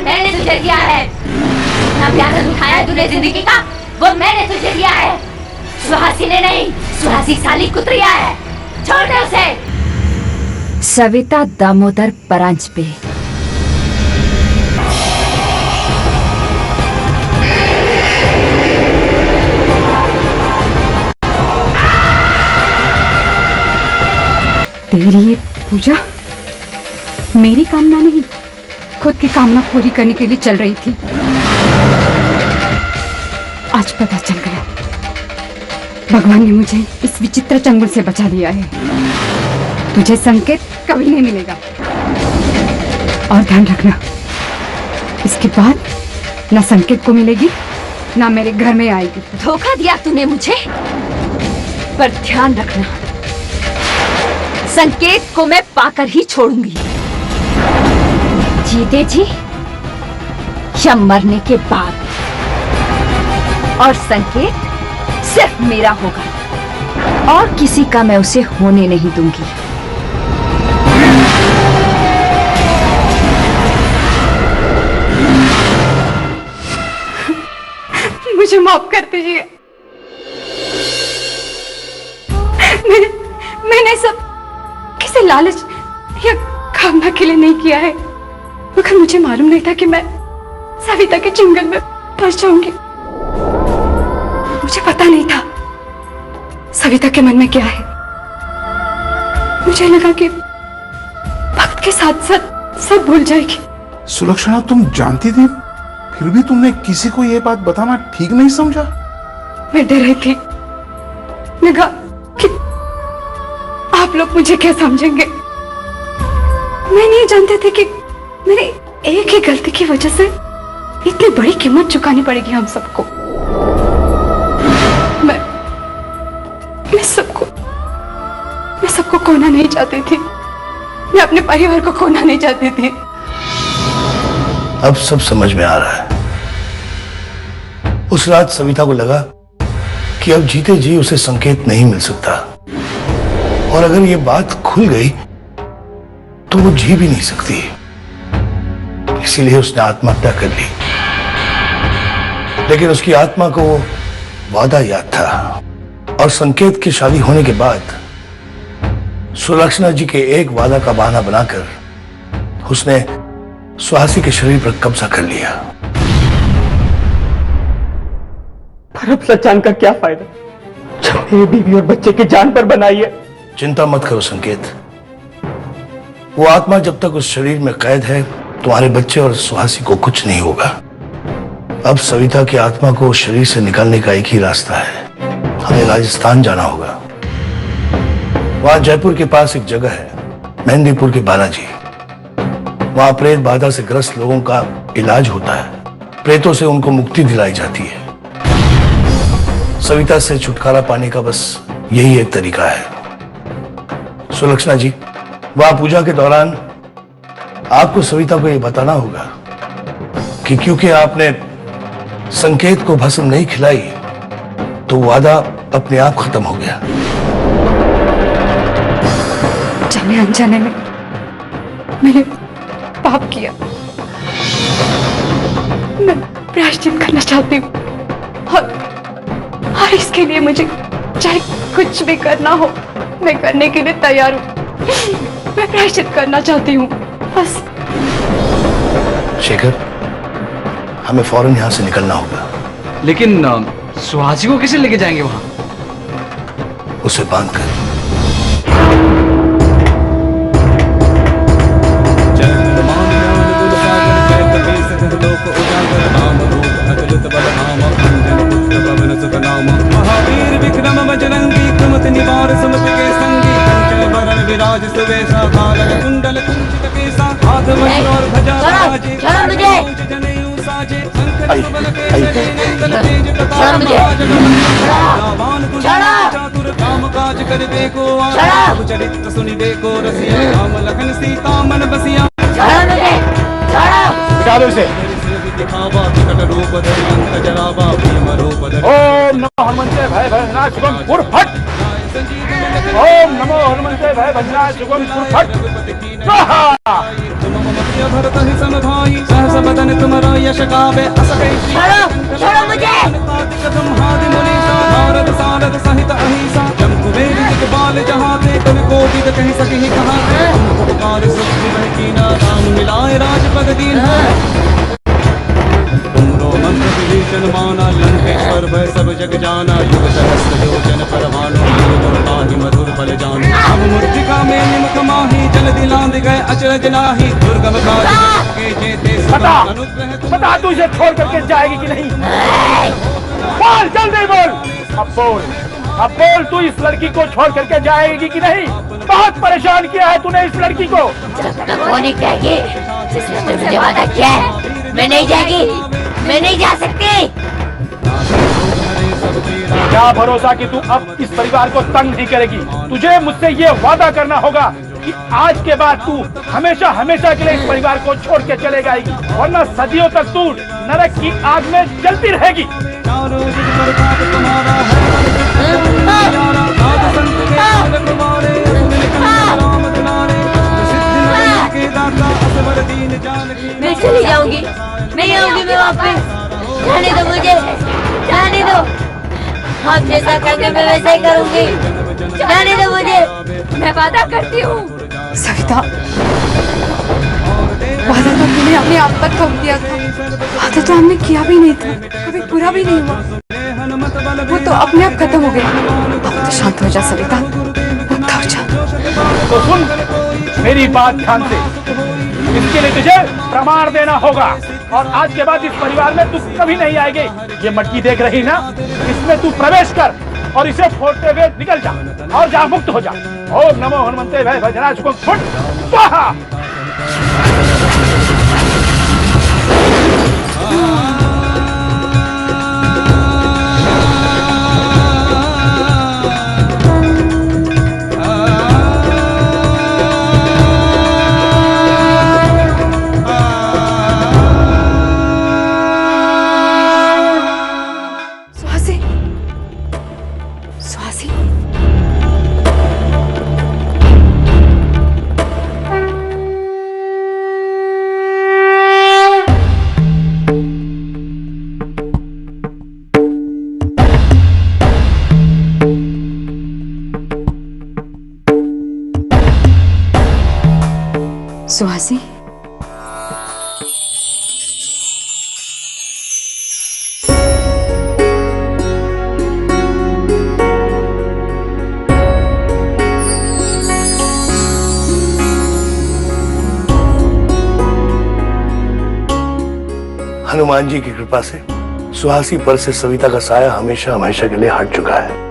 मैंने तुझे दिया है। ना प्यार उठाया तूने जिंदगी का, वो मैंने तुझे दिया है। सुहासी ने नहीं, सुहासी साली कुतरिया है। छोड़ दे उसे। सविता दामोदर परांजपे। तेरी ये पूजा मेरी कामना नहीं, खुद की कामना पूरी करने के लिए चल रही थी। आज पता चल गया, भगवान ने मुझे इस विचित्र चंगुल से बचा लिया है। तुझे संकेत कभी नहीं मिलेगा। और ध्यान रखना, इसके बाद ना संकेत को मिलेगी ना मेरे घर में आएगी। धोखा दिया तूने मुझे, पर ध्यान रखना, संकेत को मैं पाकर ही छोड़ूंगी। जीते जी या मरने के बाद। और संकेत सिर्फ मेरा होगा और किसी का मैं उसे होने नहीं दूंगी। मुझे माफ कर दीजिए। मैंने सब किसी लालच या कामना के लिए नहीं किया है, मगर मुझे मालूम नहीं था कि मैं सविता के चंगुल में फंस जाऊंगी। मुझे पता नहीं था सविता के मन में क्या है। मुझे लगा कि वक्त के साथ साथ सब भूल जाएगी। सुलक्षणा, तुम जानती थी, फिर भी तुमने किसी को ये बात बताना ठीक नहीं समझा? मैं डर रही थी, लगा कि आप लोग मुझे क्या समझेंगे। मैं नहीं जानते थे कि मेरी एक ही गलती की वजह से इतनी बड़ी कीमत चुकानी पड़ेगी हम सबको। मैं सबको खोना नहीं चाहती थी। मैं अपने परिवार को खोना नहीं चाहती थी। अब सब समझ में आ रहा है। उस रात सविता को लगा कि अब जीते जी उसे संकेत नहीं मिल सकता, और अगर ये बात खुल गई तो वो जी भी नहीं सकती। इसीलिए उसने आत्महत्या कर ली। लेकिन उसकी आत्मा को वो वादा याद था, और संकेत की शादी होने के बाद सुलक्षणा जी के एक वादा का बहाना बनाकर उसने सुहासी के शरीर पर कब्जा कर लिया। पर अब सच्चान का क्या फायदा जब मेरी बीवी और बच्चे की जान पर बनाई है। चिंता मत करो संकेत, वो आत्मा जब तक उस शरीर में कैद है तुम्हारे बच्चे और सुहासी को कुछ नहीं होगा। अब सविता की आत्मा को शरीर से निकालने का एक ही रास्ता है, हमें राजस्थान जाना होगा। वहां जयपुर के पास एक जगह है, मेहंदीपुर के बालाजी। वहां प्रेत बाधा से ग्रस्त लोगों का इलाज होता है। प्रेतों से उनको मुक्ति दिलाई जाती है। सविता से छुटकारा पाने का बस यही एक तरीका है। सुलक्षणा जी, वहां पूजा के दौरान आपको सविता को यह बताना होगा कि क्योंकि आपने संकेत को भस्म नहीं खिलाई तो वादा अपने आप खत्म हो गया। जाने अनजाने में मैंने पाप किया। मैं प्रायश्चित करना चाहती हूँ, और इसके लिए मुझे चाहे कुछ भी करना हो मैं करने के लिए तैयार हूँ। मैं प्रायश्चित करना चाहती हूँ बस। शेखर, हमें फौरन यहां से निकलना होगा। लेकिन सुहासी को कैसे लेके जाएंगे वहां? उसे बांध कर। महावीर विक्रम बजरंगी कुमत निवार सुमत के संगी कंचन बरन विराज सुवेशा कालक कुंडल कुंचित केसा हाथ वज्र और ध्वजा विराजे जनेऊ साजे शंकर सुबल केसरी नंदन तेज प्रताप महाजगवंदन रावण चातुर काम काज कर देखो सब चरित्र सुनि देखो रसिया राम लखन सीता मन बसिया। दिखावा विकट रूप धरि लंक जरावा भीम रूप धरि। ओम नमो हनुमते भय भयनाश शुभम फुरफट। ओम नमो हनुमते भय भयनाश शुभम फुरफट। स्वाहा। तुम मम प्रिय भरत ही सम भाई सहस बदन तुम गावे असकै छोड़ो मुझे कदम हाथ मुनीसा नारद सारद सहित अहिसा जम कुबेर दिखबाल जहाँ ते कवि कोटि कह सके कहाँ पुकार सुख वह कीना राम मिलाए राजपद दीन तुमरो मंत्र विभीषण माना लंकेश्वर भय सब जग जाना युग सहस्त्र योजन परवानो ताहि मधुर फल जानो अब मूर्तिका में निमक माही जल दिलांद गए अचरज नाहि दुर्गम काज के जेते बता तू इसे छोड़ करके जाएगी कि नहीं? बोल जल्दी बोल। अब बोल तू इस लड़की को छोड़ करके जाएगी कि नहीं? बहुत परेशान किया है तूने इस लड़की को। जब तक वो नहीं कहेगी जिसने मुझे वादा किया है मैं नहीं जाएगी, मैं नहीं जा सकती। क्या भरोसा कि तू अब इस परिवार को तंग नहीं करेगी? तुझे मुझसे ये वादा करना होगा कि आज के बाद तू हमेशा हमेशा के लिए इस परिवार को छोड़ के चले जाएगी, वरना सदियों तक तू नरक की आग में जलती रहेगी। मैं चली जाऊंगी, नहीं आऊंगी मैं वापस। जाने दो मुझे, जाने दो। आप जैसा कहोगे मैं वैसा ही करूंगी। जाने दो मुझे, मैं वादा करती हूँ। सविता, वादा तो तूने अपने आप पर थोप दिया था। वादा तो हमने किया भी नहीं था, कभी पूरा भी नहीं हुआ। वो तो अपने आप खत्म हो गया। अब तो शांत हो जा सविता, मुक्त हो जा। तो सुन मेरी बात ध्यान से, इसके लिए तुझे प्रमाण देना होगा और आज के बाद इस परिवार में तू कभी नहीं आएगी। ये मटकी देख रही ना, इसमें तू प्रवेश कर और इसे फोड़ते हुए निकल जा और जा मुक्त हो जा। ओम नमो हनुमंते भय भजनाश को फुट स्वाहा। सुहासी, हनुमान जी की कृपा से सुहासी पर से सविता का साया हमेशा हमेशा के लिए हट चुका है।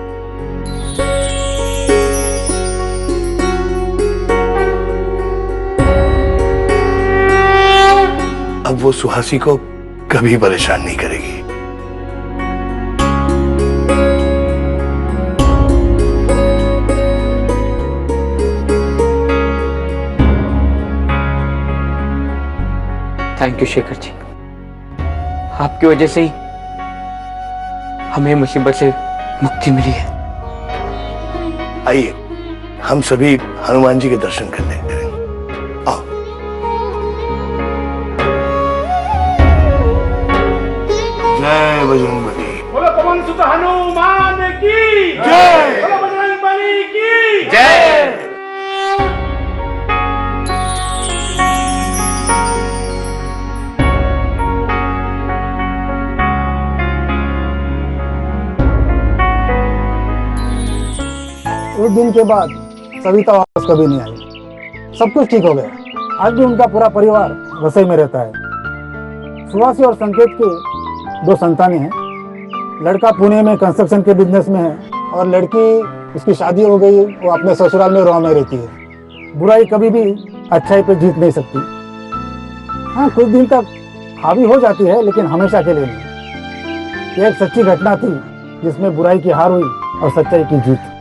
अब वो सुहासी को कभी परेशान नहीं करेगी। थैंक यू शेखर जी, आपकी वजह से ही हमें मुसीबत से मुक्ति मिली है। आइए हम सभी हनुमान जी के दर्शन कर लेते हैं। आओ। जय बजरंगबली। बोलो पवन सुत हनुमान की जय। बोलो बजरंगबली की जय। एक दिन के बाद सविता वापस कभी नहीं आई। सब कुछ ठीक हो गया। आज भी उनका पूरा परिवार वसई में रहता है। सुहासी और संकेत की 2 संतानें हैं। लड़का पुणे में कंस्ट्रक्शन के बिजनेस में है और लड़की, उसकी शादी हो गई, वो अपने ससुराल में रोहा में रहती है। बुराई कभी भी अच्छाई पे जीत नहीं सकती। हाँ, कुछ दिन तक हावी हो जाती है, लेकिन हमेशा के लिए नहीं। ये एक सच्ची घटना थी जिसमें बुराई की हार हुई और सच्चाई की जीत।